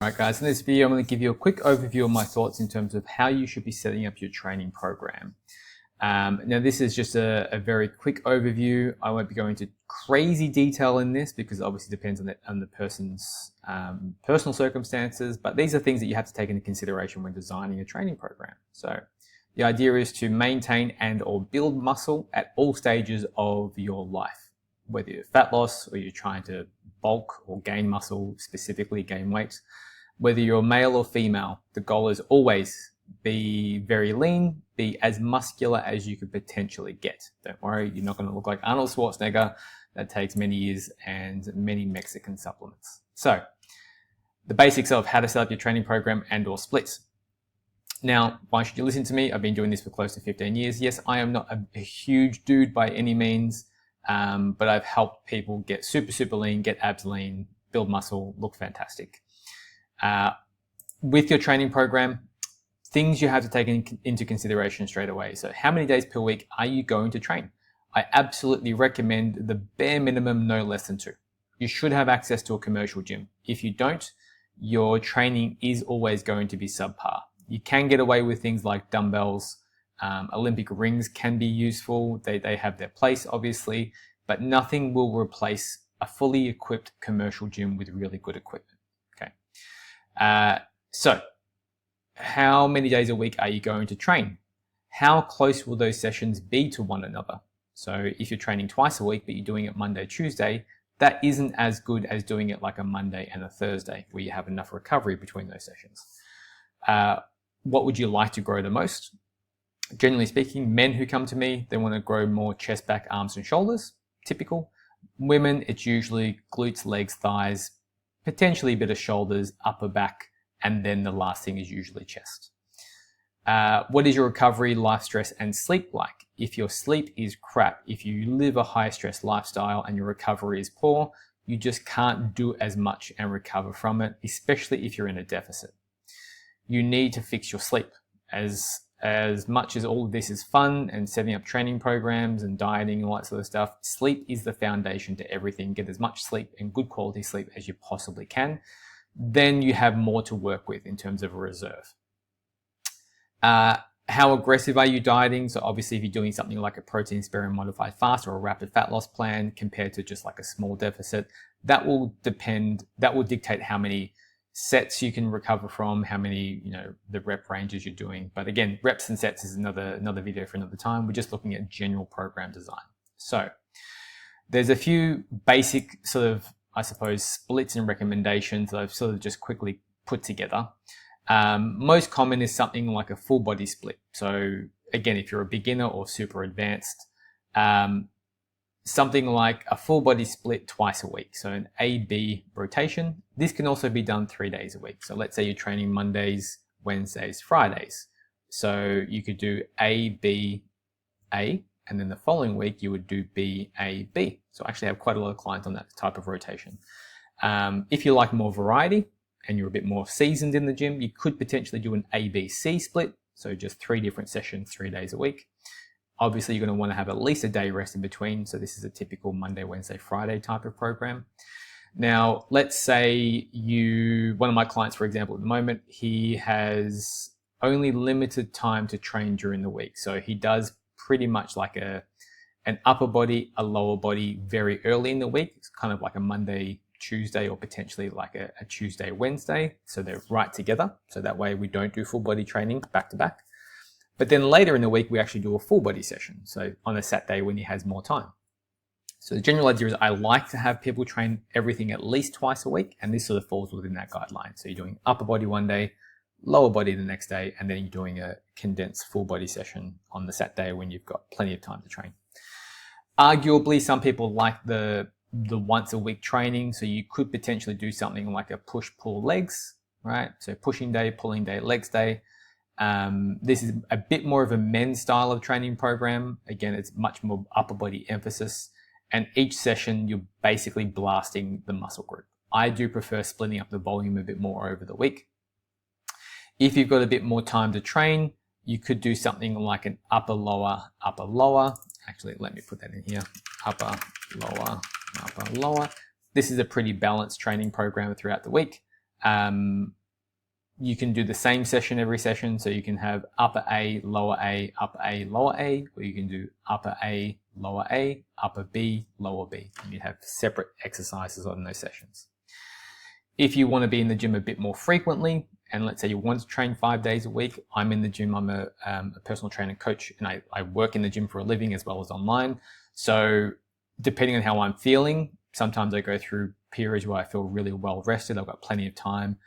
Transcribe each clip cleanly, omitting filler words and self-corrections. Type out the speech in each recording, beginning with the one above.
Alright guys, in this video I'm going to give you a quick overview of my thoughts in terms of how you should be setting up your training program. Now this is just a very quick overview. I won't be going into crazy detail in this because it obviously depends on the person's personal circumstances, but these are things that you have to take into consideration when designing a training program. So the idea is to maintain and or build muscle at all stages of your life, whether you're fat loss or you're trying to bulk or gain muscle, specifically gain weight. Whether you're male or female, the goal is always be very lean, be as muscular as you could potentially get. Don't worry, you're not going to look like Arnold Schwarzenegger. That takes many years and many Mexican supplements. So the basics of how to set up your training program and or splits. Now, why should you listen to me? I've been doing this for close to 15 years. Yes, I am not a huge dude by any means, but I've helped people get super lean, get abs lean, build muscle, look fantastic. With your training program, things you have to take into consideration straight away. So how many days per week are you going to train? I absolutely recommend the bare minimum, no less than 2. You should have access to a commercial gym. If you don't, your training is always going to be subpar. You can get away with things like dumbbells. Olympic rings can be useful. They have their place, obviously, but nothing will replace a fully equipped commercial gym with really good equipment. So how many days a week are you going to train? How close will those sessions be to one another? So if you're training twice a week, but you're doing it Monday, Tuesday, that isn't as good as doing it like a Monday and a Thursday where you have enough recovery between those sessions. What would you like to grow the most? Generally speaking, men who come to me, they want to grow more chest, back, arms, and shoulders, typical. Women, it's usually glutes, legs, thighs, potentially a bit of shoulders, upper back, and then the last thing is usually chest. What is your recovery, life stress, and sleep like? If your sleep is crap, if you live a high stress lifestyle and your recovery is poor, you just can't do as much and recover from it, especially if you're in a deficit. You need to fix your sleep. As much as all of this is fun and setting up training programs and dieting and all that sort of stuff, sleep is the foundation to everything. Get as much sleep and good quality sleep as you possibly can. Then you have more to work with in terms of a reserve. How aggressive are you dieting? So obviously if you're doing something like a protein sparing modified fast or a rapid fat loss plan compared to just like a small deficit, that will dictate how many sets you can recover from, how many, the rep ranges you're doing. But again, reps and sets is another video for another time. We're just looking at general program design. So there's a few basic sort of, I suppose, splits and recommendations that I've sort of just quickly put together. Most common is something like a full body split. So again, if you're a beginner or super advanced, something like a full body split twice a week. So an A-B rotation. This can also be done 3 days a week. So let's say you're training Mondays, Wednesdays, Fridays. So you could do A-B-A, and then the following week you would do B-A-B. So I actually have quite a lot of clients on that type of rotation. If you like more variety and you're a bit more seasoned in the gym, you could potentially do an A-B-C split. So just 3 different sessions, 3 days a week. Obviously, you're going to want to have at least a day rest in between. So this is a typical Monday, Wednesday, Friday type of program. Now, let's say one of my clients, for example, at the moment, he has only limited time to train during the week. So he does pretty much like an upper body, a lower body very early in the week. It's kind of like a Monday, Tuesday, or potentially like a Tuesday, Wednesday. So they're right together. So that way we don't do full body training back to back. But then later in the week, we actually do a full body session. So on a Saturday when he has more time. So the general idea is I like to have people train everything at least twice a week. And this sort of falls within that guideline. So you're doing upper body one day, lower body the next day, and then you're doing a condensed full body session on the Saturday when you've got plenty of time to train. Arguably, some people like the once a week training. So you could potentially do something like a push-pull legs, right? So pushing day, pulling day, legs day. This is a bit more of a men's style of training program. Again, it's much more upper body emphasis. And each session, you're basically blasting the muscle group. I do prefer splitting up the volume a bit more over the week. If you've got a bit more time to train, you could do something like an upper, lower, upper, lower. Actually, let me put that in here. Upper, lower, upper, lower. This is a pretty balanced training program throughout the week. You can do the same session every session. So you can have upper A, lower A, upper A, lower A, or you can do upper A, lower A, upper B, lower B. And you have separate exercises on those sessions. If you want to be in the gym a bit more frequently, and let's say you want to train 5 days a week, I'm in the gym, I'm a personal trainer coach, and I work in the gym for a living as well as online. So depending on how I'm feeling, sometimes I go through periods where I feel really well rested, I've got plenty of time,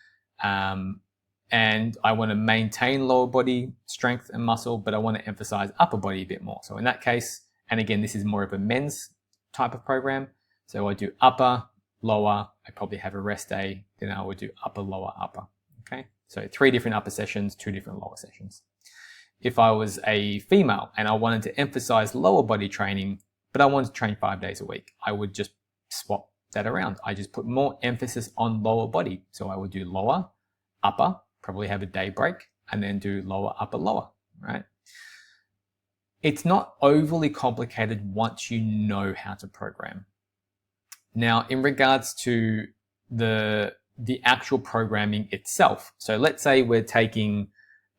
and I want to maintain lower body strength and muscle, but I want to emphasize upper body a bit more. So in that case, and again, this is more of a men's type of program. So I do upper, lower, I probably have a rest day, then I would do upper, lower, upper. Okay, so 3 different upper sessions, 2 different lower sessions. If I was a female and I wanted to emphasize lower body training, but I wanted to train 5 days a week, I would just swap that around. I just put more emphasis on lower body. So I would do lower, upper, probably have a day break, and then do lower, upper, lower, right? It's not overly complicated once you know how to program. Now, in regards to the actual programming itself, so let's say we're taking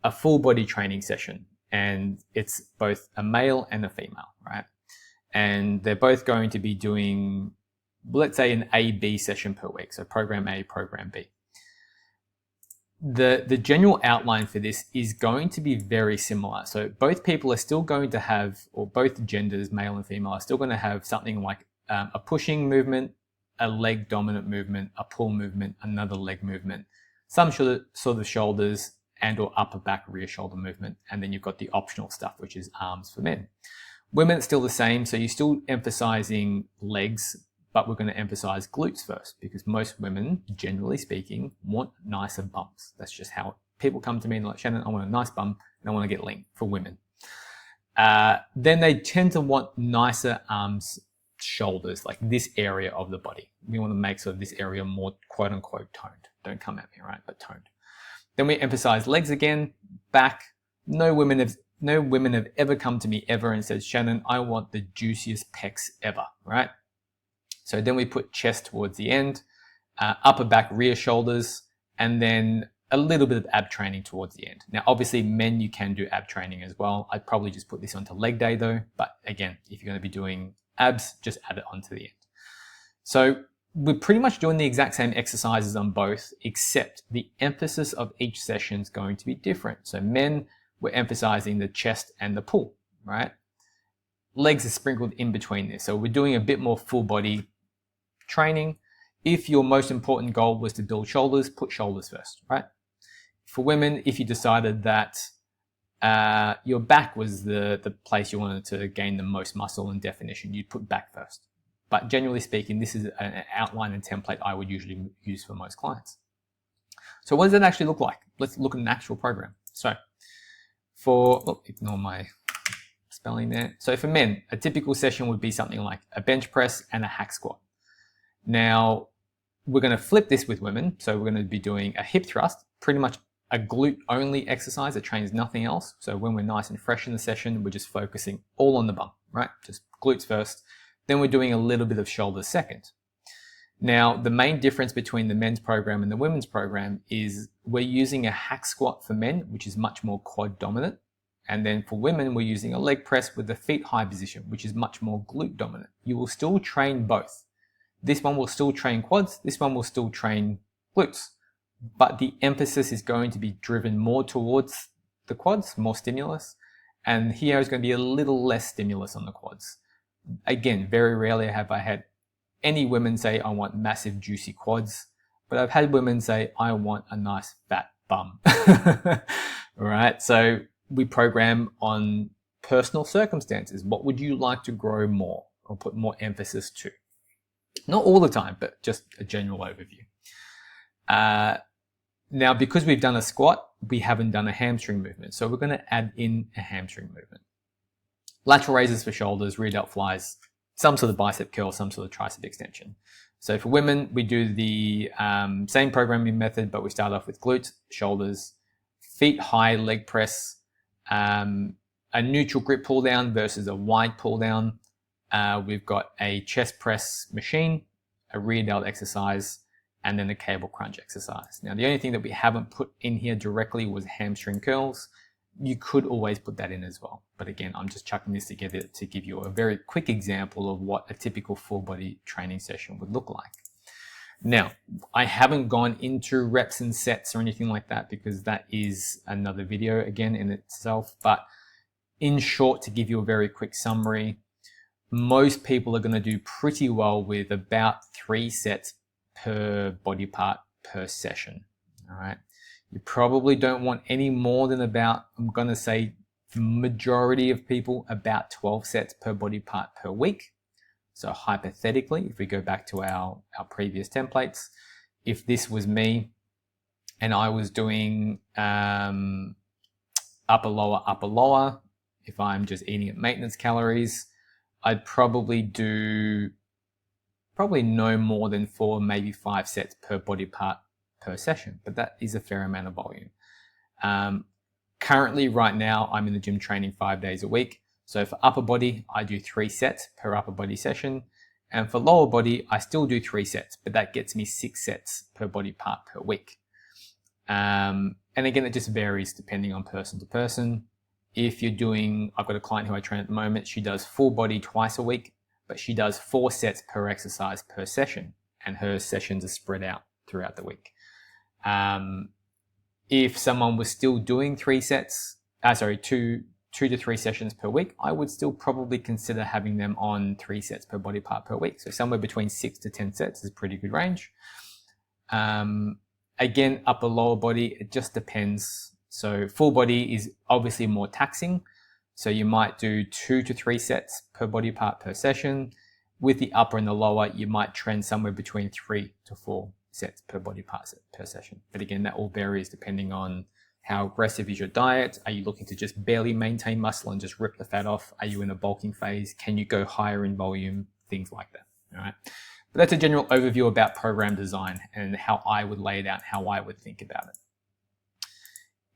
a full body training session and it's both a male and a female, right? And they're both going to be doing, let's say, an A-B session per week. So program A, program B. The general outline for this is going to be very similar. So both people are still going to have, or both genders, male and female, are still going to have something like a pushing movement, a leg dominant movement, a pull movement, another leg movement, some sort of shoulders and or upper back rear shoulder movement. And then you've got the optional stuff, which is arms for men. Women, it's still the same. So you're still emphasizing legs, but we're going to emphasize glutes first because most women, generally speaking, want nicer bums. That's just how people come to me and like, Shannon, I want a nice bum and I want to get lean for women. Then they tend to want nicer arms, shoulders, like this area of the body. We want to make sort of this area more quote unquote toned. Don't come at me, right? But toned. Then we emphasize legs again, back. No women have ever come to me ever and said, Shannon, I want the juiciest pecs ever, right? So then we put chest towards the end, upper back, rear shoulders, and then a little bit of ab training towards the end. Now, obviously, men, you can do ab training as well. I'd probably just put this onto leg day though. But again, if you're going to be doing abs, just add it onto the end. So we're pretty much doing the exact same exercises on both, except the emphasis of each session is going to be different. So men, we're emphasizing the chest and the pull, right? Legs are sprinkled in between this. So we're doing a bit more full body training. If your most important goal was to build shoulders, put shoulders first, right? For women, if you decided that your back was the place you wanted to gain the most muscle and definition, you'd put back first. But generally speaking, this is an outline and template I would usually use for most clients. So what does it actually look like? Let's look at an actual program. So ignore my spelling there. So for men, a typical session would be something like a bench press and a hack squat. Now, we're going to flip this with women. So we're going to be doing a hip thrust, pretty much a glute only exercise that trains nothing else. So when we're nice and fresh in the session, we're just focusing all on the bum, right? Just glutes first. Then we're doing a little bit of shoulders second. Now, the main difference between the men's program and the women's program is we're using a hack squat for men, which is much more quad dominant. And then for women, we're using a leg press with the feet high position, which is much more glute dominant. You will still train both. This one will still train quads. This one will still train glutes. But the emphasis is going to be driven more towards the quads, more stimulus. And here is going to be a little less stimulus on the quads. Again, very rarely have I had any women say, I want massive, juicy quads. But I've had women say, I want a nice, fat bum. All right. So we program on personal circumstances. What would you like to grow more or put more emphasis to? Not all the time, but just a general overview. Now, because we've done a squat, we haven't done a hamstring movement. So we're going to add in a hamstring movement. Lateral raises for shoulders, rear delt flies, some sort of bicep curl, some sort of tricep extension. So for women, we do the same programming method, but we start off with glutes, shoulders, feet high leg press, a neutral grip pull down versus a wide pull down. We've got a chest press machine, a rear delt exercise, and then a cable crunch exercise. Now, the only thing that we haven't put in here directly was hamstring curls. You could always put that in as well. But again, I'm just chucking this together to give you a very quick example of what a typical full body training session would look like. Now, I haven't gone into reps and sets or anything like that because that is another video again in itself. But in short, to give you a very quick summary, most people are going to do pretty well with about 3 sets per body part per session. All right. You probably don't want any more than about, I'm going to say, the majority of people, about 12 sets per body part per week. So hypothetically, if we go back to our previous templates, if this was me and I was doing upper, lower, if I'm just eating at maintenance calories, I'd probably do no more than 4, maybe 5 sets per body part per session, but that is a fair amount of volume. Currently, right now, I'm in the gym training 5 days a week. So for upper body, I do 3 sets per upper body session. And for lower body, I still do 3 sets, but that gets me 6 sets per body part per week. And again, it just varies depending on person to person. If you're doing, I've got a client who I train at the moment, she does full body twice a week, but she does 4 sets per exercise per session, and her sessions are spread out throughout the week. If someone was still doing 2 to 3 sessions per week, I would still probably consider having them on 3 sets per body part per week. So somewhere between 6 to 10 sets is a pretty good range. Again, upper lower body, it just depends. So full body is obviously more taxing. So you might do 2 to 3 sets per body part per session. With the upper and the lower, you might trend somewhere between 3 to 4 sets per body part per session. But again, that all varies depending on how aggressive is your diet. Are you looking to just barely maintain muscle and just rip the fat off? Are you in a bulking phase? Can you go higher in volume? Things like that. All right. But that's a general overview about program design and how I would lay it out, how I would think about it.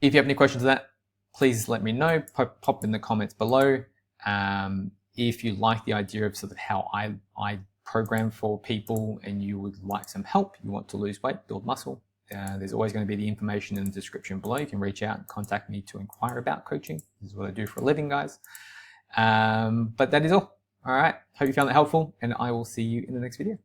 If you have any questions on that, please let me know. Pop in the comments below. If you like the idea of sort of how I program for people and you would like some help, you want to lose weight, build muscle, there's always going to be the information in the description below. You can reach out and contact me to inquire about coaching. This is what I do for a living, guys. But that is all. All right. Hope you found that helpful, and I will see you in the next video.